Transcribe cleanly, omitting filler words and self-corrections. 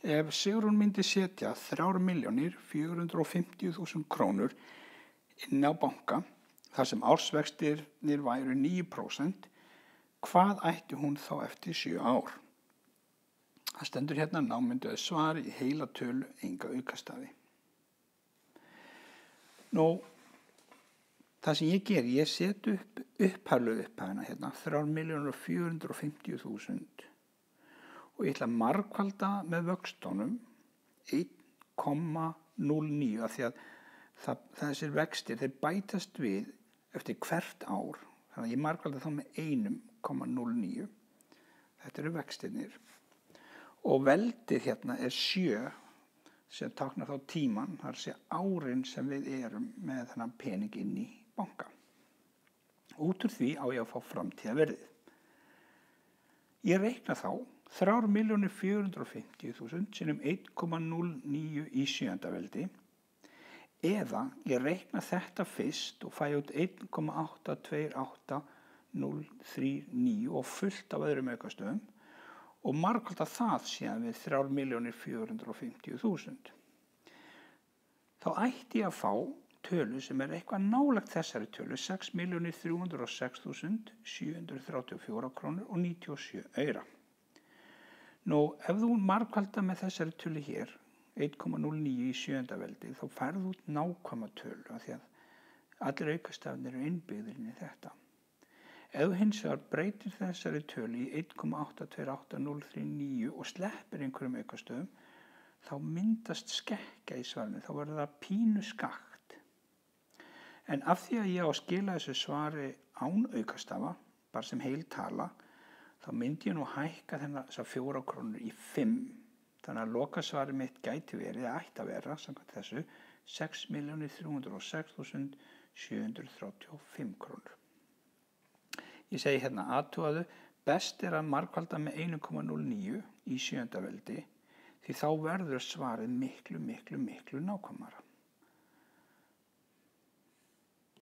Ef Sigrún myndi setja 3.450.000 krónur inn á banka, þar sem ársvextirnir væru 9%, hvað ætti hún þá eftir 7 ár? Það stendur hérna námynduð svar í heila tölu, enga aukastafi. Það sem ég geri, ég set upp upphaflegu upphæðina hérna, 3.450.000 og ég ætla að margfalda með vöxtunum 1,09 af því að þessir vextir, þeir bætast við eftir hvert ár. Þannig að ég margfalda þá með 1,09. Þetta eru vextirnir. Og veldið hérna er 7 sem táknar þá tíman, það er að segja árin sem við erum með þennan pening inn í banka. Út úr því á ég að fá framtíðarverðið. Ég reikna þá 3.450.000 sinnum 1,09 í 7. veldi, eða ég reikna þetta fyrst og fæ út 1,828039 og fullt af öðrum aukastöðum og margfalda það síðan við 3.450.000. Þá ætti ég að fá tölu sem er eitthvað nálægt þessari tölu, 6.306.734 krónur og 97 aura. Ef þú margfaldar með þessari tölu hér, 1,09 í 7. veldi, þá færðu út nákvæma tölu af því að allir aukastafnir eru innbyggðir inn í þetta. Ef þú hins vegar breytir þessari tölu í 1,828039 og sleppir einhverjum aukastöðum, þá myndast skekkja í svarinu, þá verður það pínu skakt. En af því að ég á að skila þessu svari án aukastafa, bara sem heil tala, þá myndi ég nú hækka þessar 4 krónur í 5. Þannig að lokasvari mitt gæti verið, eða ætti að vera, samkvæmt þessu, 6.306.735 krónur. Ég segi hérna athugaðu, best er að margfalda með 1,09 í 7. veldi, því þá verður svarið miklu nákvæmara.